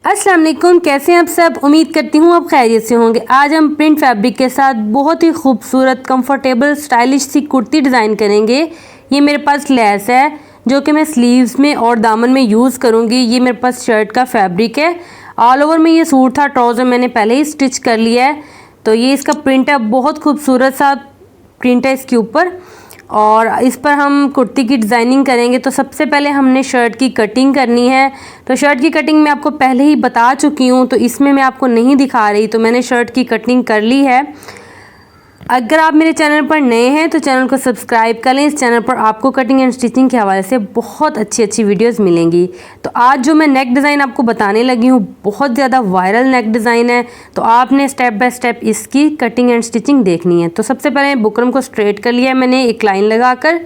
अस्सलाम वालेकुम, कैसे हैं आप सब। उम्मीद करती हूँ आप खैरियत से होंगे। आज हम प्रिंट फैब्रिक के साथ बहुत ही खूबसूरत कंफर्टेबल स्टाइलिश सी कुर्ती डिज़ाइन करेंगे। ये मेरे पास लेस है जो कि मैं स्लीव्स में और दामन में यूज़ करूँगी। ये मेरे पास शर्ट का फैब्रिक है। ऑल ओवर में ये सूट था, ट्राउज़र मैंने पहले ही स्टिच कर लिया है। तो ये इसका प्रिंट है, बहुत खूबसूरत सा प्रिंट है इसके ऊपर और इस पर हम कुर्ती की डिज़ाइनिंग करेंगे। तो सबसे पहले हमने शर्ट की कटिंग करनी है। तो शर्ट की कटिंग मैं आपको पहले ही बता चुकी हूँ, तो इसमें मैं आपको नहीं दिखा रही। तो मैंने शर्ट की कटिंग कर ली है। अगर आप मेरे चैनल पर नए हैं तो चैनल को सब्सक्राइब कर लें। इस चैनल पर आपको कटिंग एंड स्टिचिंग के हवाले से बहुत अच्छी वीडियोस मिलेंगी। तो आज जो मैं नेक डिज़ाइन आपको बताने लगी हूँ, बहुत ज़्यादा वायरल नेक डिज़ाइन है। तो आपने स्टेप बाय स्टेप इसकी कटिंग एंड स्टिचिंग देखनी है। तो सबसे पहले बुकरम को स्ट्रेट कर लिया है मैंने एक लाइन लगाकर,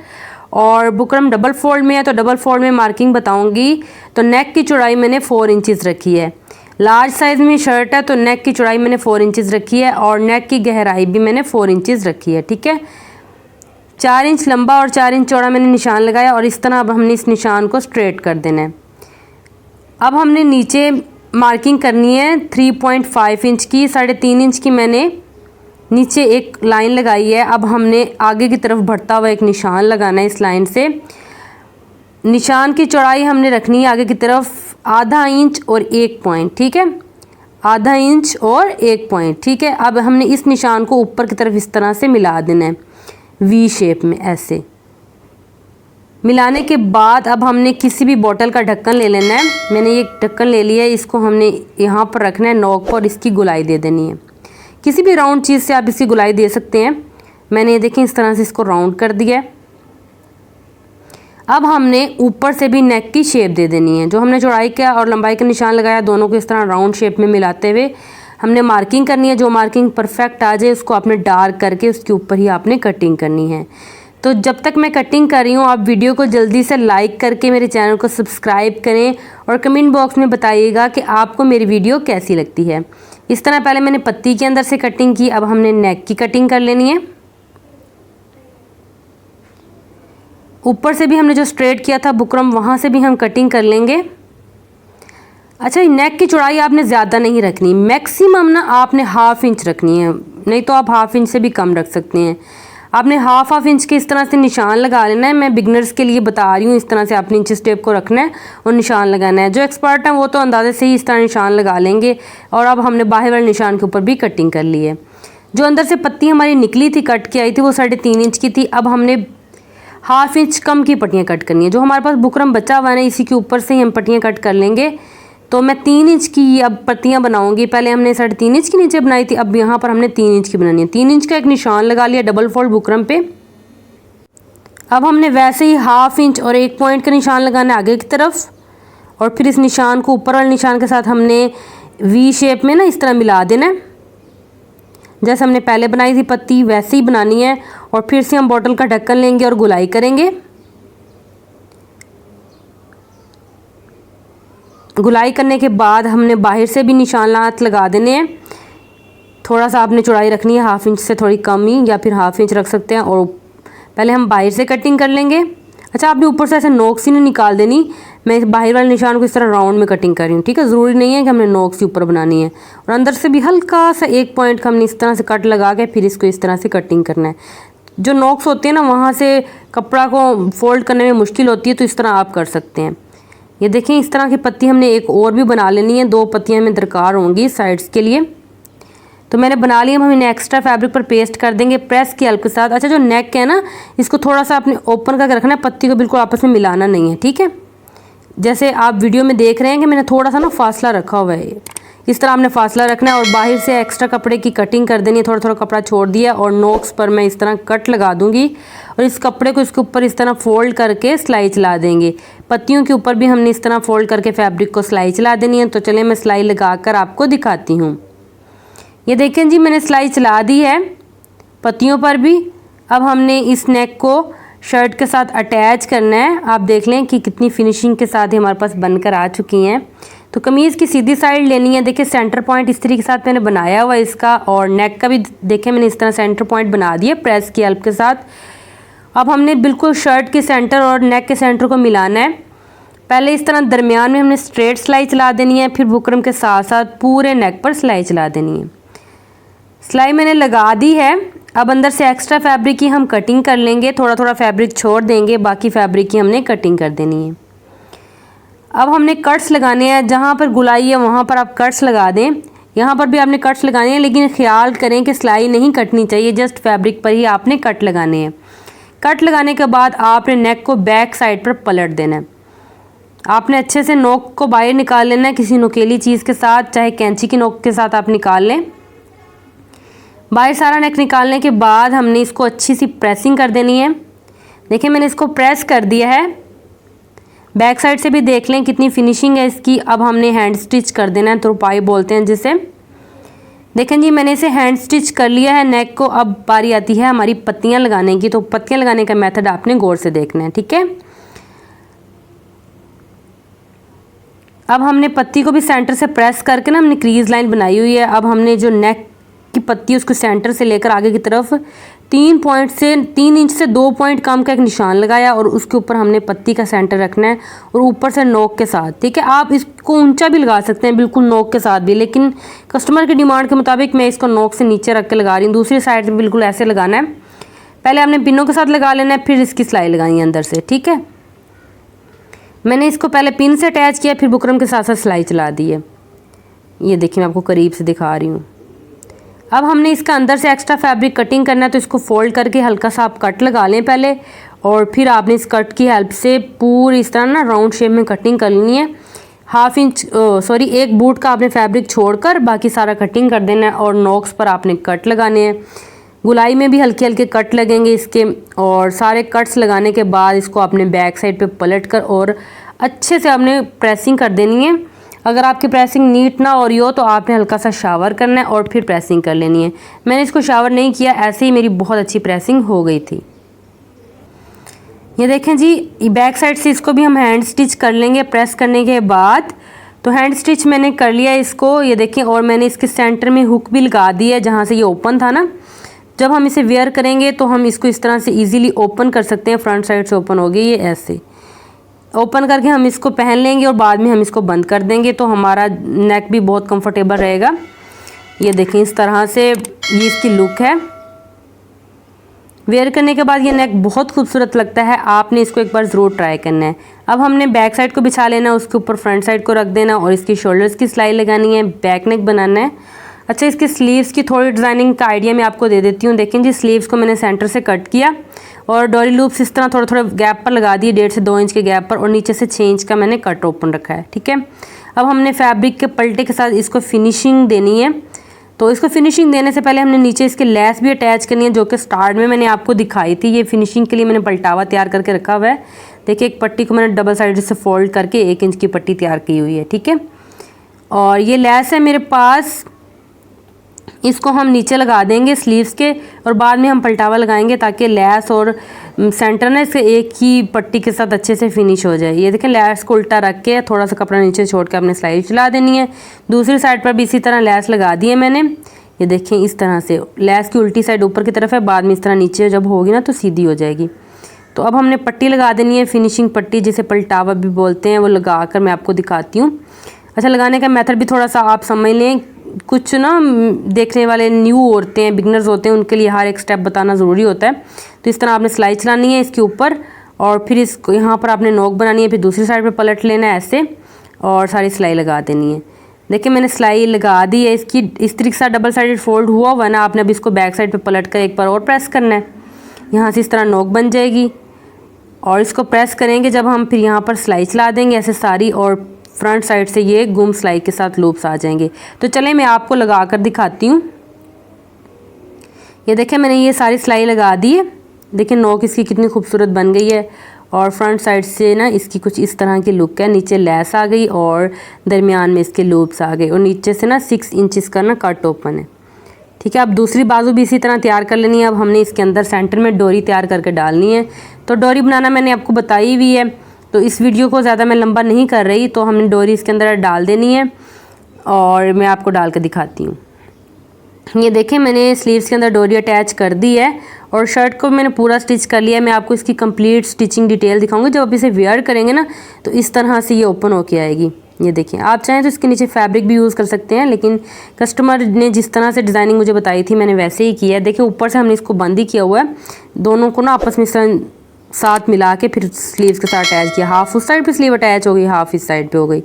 और बुकरम डबल फोल्ड में है तो डबल फोल्ड में मार्किंग बताऊँगी। तो नेक की चौड़ाई मैंने 4 इंचज़ रखी है। लार्ज साइज़ में शर्ट है तो नेक की चौड़ाई मैंने 4 इंचज़ रखी है और नेक की गहराई भी मैंने 4 इंचज़ रखी है। ठीक है, 4 इंच लंबा और 4 इंच चौड़ा मैंने निशान लगाया और इस तरह अब हमने इस निशान को स्ट्रेट कर देना है। अब हमने नीचे मार्किंग करनी है 3.5 इंच की, 3.5 इंच की मैंने नीचे एक लाइन लगाई है। अब हमने आगे की तरफ बढ़ता हुआ एक निशान लगाना है। इस लाइन से निशान की चौड़ाई हमने रखनी है आगे की तरफ ½ इंच और 1 पॉइंट। ठीक है, ½ इंच और 1 पॉइंट। ठीक है, अब हमने इस निशान को ऊपर की तरफ इस तरह से मिला देना है वी शेप में। ऐसे मिलाने के बाद अब हमने किसी भी बोतल का ढक्कन ले लेना है। मैंने ये ढक्कन ले लिया है, इसको हमने यहाँ पर रखना है नोक पर, इसकी गुलाई दे देनी है। किसी भी राउंड चीज़ से आप इसकी गुलाई दे सकते हैं। मैंने ये देखें इस तरह से इसको राउंड कर दिया है। अब हमने ऊपर से भी नेक की शेप दे देनी है। जो हमने चौड़ाई का और लंबाई का निशान लगाया, दोनों को इस तरह राउंड शेप में मिलाते हुए हमने मार्किंग करनी है। जो मार्किंग परफेक्ट आ जाए उसको आपने डार्क करके उसके ऊपर ही आपने कटिंग करनी है। तो जब तक मैं कटिंग कर रही हूँ, आप वीडियो को जल्दी से लाइक करके मेरे चैनल को सब्सक्राइब करें और कमेंट बॉक्स में बताइएगा कि आपको मेरी वीडियो कैसी लगती है। इस तरह पहले मैंने पत्ती के अंदर से कटिंग की, अब हमने नेक की कटिंग कर लेनी है। ऊपर से भी हमने जो स्ट्रेट किया था बुकरम, वहाँ से भी हम कटिंग कर लेंगे। अच्छा, नेक की चौड़ाई आपने ज़्यादा नहीं रखनी, मैक्सिमम ना आपने ½ इंच रखनी है, नहीं तो आप ½ इंच से भी कम रख सकते हैं। आपने ½ इंच के इस तरह से निशान लगा लेना है। मैं बिगनर्स के लिए बता रही हूँ, इस तरह से आपने इंच टेप को रखना है और निशान लगाना है। जो एक्सपर्ट हैं वो तो अंदाजे से ही इस तरह निशान लगा लेंगे। और अब हमने बाहर वाले निशान के ऊपर भी कटिंग कर ली है। जो अंदर से पत्ती हमारी निकली थी, कट के आई थी, वो 3.5 इंच की थी। अब हमने ½ इंच कम की पट्टियाँ कट करनी है। जो हमारे पास बुकरम बचा हुआ है ना, इसी के ऊपर से ही हम पट्टियाँ कट कर लेंगे। तो मैं 3 इंच की अब पट्टियाँ बनाऊंगी। पहले हमने 3.5 इंच की नीचे बनाई थी, अब यहाँ पर हमने 3 इंच की बनानी है। 3 इंच का एक निशान लगा लिया डबल फोल्ड बुकरम पे। अब हमने वैसे ही ½ इंच और 1 पॉइंट का निशान लगाना है आगे की तरफ, और फिर इस निशान को ऊपर वाले निशान के साथ हमने वी शेप में ना इस तरह मिला देना है। जैसे हमने पहले बनाई थी पत्ती, वैसे ही बनानी है। और फिर से हम बॉटल का ढक्कन लेंगे और गुलाई करेंगे। गुलाई करने के बाद हमने बाहर से भी निशानात लगा देने हैं। थोड़ा सा आपने चौड़ाई रखनी है, ½ इंच से थोड़ी कम ही, या फिर ½ इंच रख सकते हैं। और पहले हम बाहर से कटिंग कर लेंगे। अच्छा, आपने ऊपर से ऐसे नोक से नहीं निकाल देनी। मैं बाहर वाले निशान को इस तरह राउंड में कटिंग कर रही हूँ। ठीक है, ज़रूरी नहीं है कि हमने नोक से ऊपर बनानी है। और अंदर से भी हल्का सा 1 पॉइंट का हमने इस तरह से कट लगा के फिर इसको इस तरह से कटिंग करना है। जो नोक्स होते हैं ना, वहाँ से कपड़ा को फोल्ड करने में मुश्किल होती है, तो इस तरह आप कर सकते हैं। ये देखें, इस तरह की पत्ती हमने एक और भी बना लेनी है। 2 पत्तियाँ हमें दरकार होंगी साइड्स के लिए। तो मैंने बना लिया। हम इन्हें एक्स्ट्रा फैब्रिक पर पेस्ट कर देंगे प्रेस की हेल्प के साथ। अच्छा, जो नेक है ना, इसको थोड़ा सा आपने ओपन करके रखना है, पत्ती को बिल्कुल आपस में मिलाना नहीं है। ठीक है, जैसे आप वीडियो में देख रहे हैं कि मैंने थोड़ा सा ना फासला रखा हुआ है, इस तरह आपने फासला रखना है। और बाहर से एक्स्ट्रा कपड़े की कटिंग कर देनी है। थोड़ा थोड़ा कपड़ा छोड़ दिया और नोक्स पर मैं इस तरह कट लगा दूंगी और इस कपड़े को इसके ऊपर इस तरह फोल्ड करके सिलाई चला देंगे। पत्तियों के ऊपर भी हमने इस तरह फोल्ड करके फैब्रिक को सिलाई चला देनी है। तो चलिए मैं सिलाई लगा कर आपको दिखाती हूँ। ये देखें जी, मैंने सिलाई चला दी है पत्तियों पर भी। अब हमने इस नेक को शर्ट के साथ अटैच करना है। आप देख लें कि कितनी फिनिशिंग के साथ ही हमारे पास बनकर आ चुकी हैं। तो कमीज़ की सीधी साइड लेनी है। देखिए, सेंटर पॉइंट इस तरीके के साथ मैंने बनाया हुआ इसका, और नेक का भी देखें मैंने इस तरह सेंटर पॉइंट बना दिया प्रेस की हेल्प के साथ। अब हमने बिल्कुल शर्ट के सेंटर और नेक के सेंटर को मिलाना है। पहले इस तरह दरमियान में हमने स्ट्रेट सिलाई चला देनी है, फिर बुकरम के साथ साथ पूरे नेक पर सिलाई चला देनी है। सिलाई मैंने लगा दी है। अब अंदर से एक्स्ट्रा फैब्रिक की हम कटिंग कर लेंगे, थोड़ा थोड़ा फैब्रिक छोड़ देंगे, बाकी फैब्रिक की हमने कटिंग कर देनी है। अब हमने कट्स लगाने हैं, जहाँ पर गुलाई है वहाँ पर आप कट्स लगा दें। यहाँ पर भी आपने कट्स लगाने हैं, लेकिन ख्याल करें कि सिलाई नहीं कटनी चाहिए, जस्ट फैब्रिक पर ही आपने कट लगाने हैं। कट लगाने के बाद आपने नेक को बैक साइड पर पलट देना है। आपने अच्छे से नोक को बाहर निकाल लेना है किसी नुकीली चीज़ के साथ, चाहे कैंची की नोक के साथ आप निकाल लें। बाहर सारा नेक निकालने के बाद हमने इसको अच्छी सी प्रेसिंग कर देनी है। देखिए मैंने इसको प्रेस कर दिया है। बैक साइड से भी देख लें कितनी फिनिशिंग है इसकी। अब हमने हैंड स्टिच कर देना है, तुरपाई बोलते हैं जिसे। देखें जी मैंने इसे हैंड स्टिच कर लिया है नेक को। अब बारी आती है हमारी पत्तियां लगाने की, तो पत्तियां लगाने का मेथड आपने गौर से देखना है, ठीक है। अब हमने पत्ती को भी सेंटर से प्रेस करके ना हमने क्रीज लाइन बनाई हुई है। अब हमने जो नेक की पत्ती उसको सेंटर से लेकर आगे की तरफ 3 इंच से 2 पॉइंट कम का एक निशान लगाया और उसके ऊपर हमने पत्ती का सेंटर रखना है और ऊपर से नोक के साथ, ठीक है। आप इसको ऊंचा भी लगा सकते हैं बिल्कुल नोक के साथ भी, लेकिन कस्टमर की डिमांड के मुताबिक मैं इसको नोक से नीचे रख के लगा रही हूँ। दूसरी साइड से बिल्कुल ऐसे लगाना है। पहले आपने पिनों के साथ लगा लेना है, फिर इसकी सिलाई लगानी है अंदर से, ठीक है। मैंने इसको पहले पिन से अटैच किया, फिर बुकरम के साथ साथ सिलाई चला दी है। ये देखिए मैं आपको करीब से दिखा रही हूँ। अब हमने इसका अंदर से एक्स्ट्रा फैब्रिक कटिंग करना है, तो इसको फोल्ड करके हल्का सा आप कट लगा लें पहले, और फिर आपने इस कट की हेल्प से पूरी इस तरह ना राउंड शेप में कटिंग कर लेनी है। 1 बूट का आपने फैब्रिक छोड़कर बाकी सारा कटिंग कर देना है और नोक्स पर आपने कट लगाने हैं। गुलाई में भी हल्के हल्के कट लगेंगे इसके, और सारे कट्स लगाने के बाद इसको आपने बैक साइड पे पलट कर और अच्छे से आपने प्रेसिंग कर देनी है। अगर आपकी प्रेसिंग नीट ना हो रही हो तो आपने हल्का सा शावर करना है और फिर प्रेसिंग कर लेनी है। मैंने इसको शावर नहीं किया, ऐसे ही मेरी बहुत अच्छी प्रेसिंग हो गई थी। ये देखें जी, बैक साइड से इसको भी हम हैंड स्टिच कर लेंगे प्रेस करने के बाद। तो हैंड स्टिच मैंने कर लिया इसको, ये देखें, और मैंने इसके सेंटर में हुक भी लगा दी है जहाँ से ये ओपन था ना। जब हम इसे वेयर करेंगे तो हम इसको इस तरह से इजीली ओपन कर सकते हैं। फ्रंट साइड से ओपन होगी, ये ऐसे ओपन करके हम इसको पहन लेंगे और बाद में हम इसको बंद कर देंगे, तो हमारा नेक भी बहुत कंफर्टेबल रहेगा। ये देखें इस तरह से ये इसकी लुक है। वेयर करने के बाद ये नेक बहुत खूबसूरत लगता है। आपने इसको एक बार ज़रूर ट्राई करना है। अब हमने बैक साइड को बिछा लेना है, उसके ऊपर फ्रंट साइड को रख देना और इसकी शोल्डर्स की सिलाई लगानी है, बैक नेक बनाना है। अच्छा, इसकी स्लीव्स की थोड़ी डिज़ाइनिंग का आइडिया मैं आपको दे देती हूँ। देखें जी, स्लीव्स को मैंने सेंटर से कट किया और डोरी लूप्स इस तरह थोड़े थोड़े गैप पर लगा दिए, 1.5 से 2 इंच के गैप पर, और नीचे से 6 इंच का मैंने कट ओपन रखा है, ठीक है। अब हमने फैब्रिक के पलटे के साथ इसको फिनिशिंग देनी है। तो इसको फिनिशिंग देने से पहले हमने नीचे इसके लेस भी अटैच करनी है, जो कि स्टार्ट में मैंने आपको दिखाई थी। ये फिनिशिंग के लिए मैंने पलटावा तैयार करके रखा हुआ है। देखिए, एक पट्टी को मैंने डबल साइड से फोल्ड करके 1 इंच की पट्टी तैयार की हुई है, ठीक है। और ये लेस है मेरे पास, इसको हम नीचे लगा देंगे स्लीव्स के और बाद में हम पलटावा लगाएंगे ताकि लेस और सेंटर ना इसके एक ही पट्टी के साथ अच्छे से फिनिश हो जाए। ये देखें, लेस को उल्टा रख के थोड़ा सा कपड़ा नीचे छोड़ के अपने सिलाई चला देनी है। दूसरी साइड पर भी इसी तरह लेस लगा दी है मैंने। ये देखें, इस तरह से लेस की उल्टी साइड ऊपर की तरफ है, बाद में इस तरह नीचे जब होगी ना तो सीधी हो जाएगी। तो अब हमने पट्टी लगा देनी है, फिनिशिंग पट्टी जिसे पलटावा भी बोलते हैं, वो लगा कर मैं आपको दिखाती हूँ। अच्छा, लगाने का मेथड भी थोड़ा सा आप समझ लें। कुछ ना देखने वाले न्यू होते हैं, बिगनर्स होते हैं, उनके लिए हर एक स्टेप बताना ज़रूरी होता है। तो इस तरह आपने सिलाई चलानी है इसके ऊपर और फिर इसको यहाँ पर आपने नोक बनानी है, फिर दूसरी साइड पे पलट लेना है ऐसे और सारी सिलाई लगा देनी है। देखिए, मैंने सिलाई लगा दी है इसकी। इस तरीके से डबल साइडेड फोल्ड हुआ हुआ ना, आपने अब इसको बैक साइड पे पलट कर एक बार और प्रेस करना है। यहाँ से इस तरह नोक बन जाएगी और इसको प्रेस करेंगे जब हम, फिर यहाँ पर सिलाई चला देंगे ऐसे सारी, और फ्रंट साइड से ये गुम सिलाई के साथ लूप्स आ जाएंगे। तो चले मैं आपको लगा कर दिखाती हूँ। ये देखें, मैंने ये सारी सिलाई लगा दी है। देखिए, नोक इसकी कितनी खूबसूरत बन गई है और फ्रंट साइड से ना इसकी कुछ इस तरह की लुक है। नीचे लेस आ गई और दरमियान में इसके लूप्स आ गए और नीचे से ना 6 इंचेस का ना कट ओपन है, ठीक है। अब दूसरी बाजू भी इसी तरह तैयार कर लेनी है। अब हमने इसके अंदर सेंटर में डोरी तैयार करके डालनी है। तो डोरी बनाना मैंने आपको बताई हुई है, तो इस वीडियो को ज़्यादा मैं लंबा नहीं कर रही। तो हमने डोरी इसके अंदर डाल देनी है और मैं आपको डाल के दिखाती हूँ। ये देखें मैंने स्लीव्स के अंदर डोरी अटैच कर दी है और शर्ट को मैंने पूरा स्टिच कर लिया है। मैं आपको इसकी कंप्लीट स्टिचिंग डिटेल दिखाऊंगी। जब आप इसे वेयर करेंगे ना तो इस तरह से ये ओपन होके आएगी। ये देखिए, आप चाहें तो इसके नीचे फैब्रिक भी यूज़ कर सकते हैं, लेकिन कस्टमर ने जिस तरह से डिज़ाइनिंग मुझे बताई थी मैंने वैसे ही किया है। देखिए ऊपर से हमने इसको बंद ही किया हुआ है, दोनों को ना आपस में इस तरह साथ मिला के फिर स्लीव्स के साथ अटैच किया। हाफ उस साइड पे स्लीव अटैच हो गई, हाफ इस साइड पे हो गई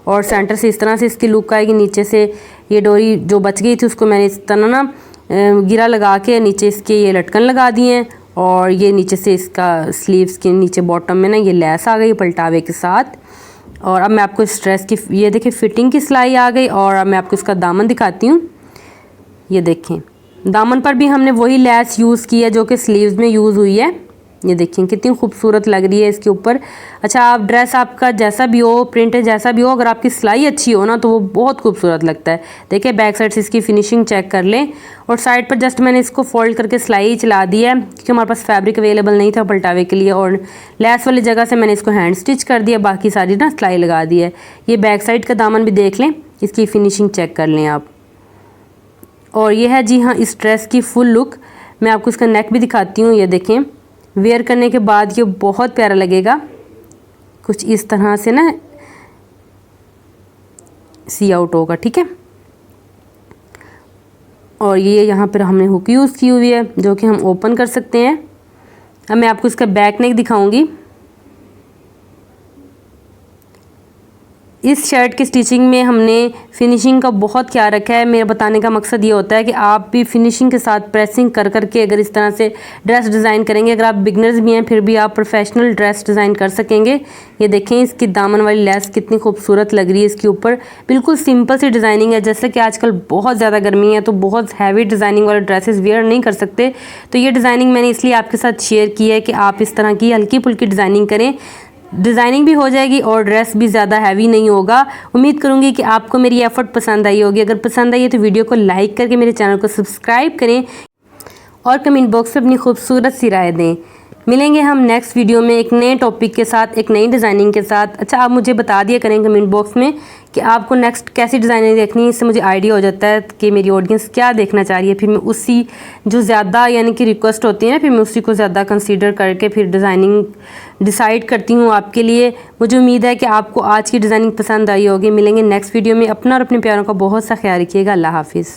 और सेंटर से इस तरह से इसकी लुक आएगी। नीचे से ये डोरी जो बच गई थी उसको मैंने इस तरह ना गिरा लगा के नीचे इसके ये लटकन लगा दिए हैं और ये नीचे से इसका स्लीव्स के नीचे बॉटम में ना ये लेस आ गई पलटावे के साथ। और अब मैं आपको इस ड्रेस की ये देखिए फिटिंग की सिलाई आ गई। और अब मैं आपको इसका दामन दिखाती हूँ। ये देखें, दामन पर भी हमने वही लेस यूज़ की है जो कि स्लीव्स में यूज़ हुई है। ये देखिए कितनी खूबसूरत लग रही है इसके ऊपर। अच्छा, आप ड्रेस आपका जैसा भी हो, प्रिंट जैसा भी हो, अगर आपकी सिलाई अच्छी हो ना तो वो बहुत खूबसूरत लगता है। देखिए बैक साइड से इसकी फिनिशिंग चेक कर लें। और साइड पर जस्ट मैंने इसको फोल्ड करके सिलाई चला दी है क्योंकि हमारे पास फैब्रिक अवेलेबल नहीं था पलटावे के लिए। और लेस वाली जगह से मैंने इसको हैंड स्टिच कर दिया, बाकी सारी ना सिलाई लगा दी है। ये बैक साइड का दामन भी देख लें, इसकी फिनिशिंग चेक कर लें आप। और ये है जी हाँ इस ड्रेस की फुल लुक। मैं आपको इसका नेक भी दिखाती हूँ। ये देखें, वेयर करने के बाद ये बहुत प्यारा लगेगा, कुछ इस तरह से ना सी आउट होगा, ठीक है। और ये यहाँ पर हमने हुक यूज़ की हुई है जो कि हम ओपन कर सकते हैं। अब मैं आपको इसका बैक नेक दिखाऊंगी। इस शर्ट की स्टिचिंग में हमने फिनिशिंग का बहुत ख्याल रखा है। मेरा बताने का मकसद ये होता है कि आप भी फिनिशिंग के साथ प्रेसिंग कर करके अगर इस तरह से ड्रेस डिज़ाइन करेंगे, अगर आप बिगनर्स भी हैं फिर भी आप प्रोफेशनल ड्रेस डिज़ाइन कर सकेंगे। ये देखें इसकी दामन वाली लेस कितनी खूबसूरत लग रही है इसके ऊपर। बिल्कुल सिंपल सी डिज़ाइनिंग है। जैसे कि आजकल बहुत ज़्यादा गर्मी है तो बहुत हैवी डिज़ाइनिंग वाले ड्रेसेस वेयर नहीं कर सकते, तो ये डिज़ाइनिंग मैंने इसलिए आपके साथ शेयर की है कि आप इस तरह की हल्की फुल्की डिज़ाइनिंग करें। डिज़ाइनिंग भी हो जाएगी और ड्रेस भी ज़्यादा हैवी नहीं होगा। उम्मीद करूँगी कि आपको मेरी एफर्ट पसंद आई होगी। अगर पसंद आई है तो वीडियो को लाइक करके मेरे चैनल को सब्सक्राइब करें और कमेंट बॉक्स में अपनी खूबसूरत सी राय दें। मिलेंगे हम नेक्स्ट वीडियो में एक नए टॉपिक के साथ, एक नई डिज़ाइनिंग के साथ। अच्छा, आप मुझे बता दिया करें कमेंट बॉक्स में कि आपको नेक्स्ट कैसी डिज़ाइनिंग देखनी है। इससे मुझे आइडिया हो जाता है कि मेरी ऑडियंस क्या देखना चाह रही है। फिर मैं उसी जो ज़्यादा यानी कि रिक्वेस्ट होती है ना, फिर मैं उसी को ज़्यादा कंसीडर करके फिर डिज़ाइनिंग डिसाइड करती हूँ आपके लिए। मुझे उम्मीद है कि आपको आज की डिज़ाइनिंग पसंद आई होगी। मिलेंगे नेक्स्ट वीडियो में। अपना और अपने प्यारों का बहुत सा ख्याल रखिएगा। अल्लाह हाफिज़।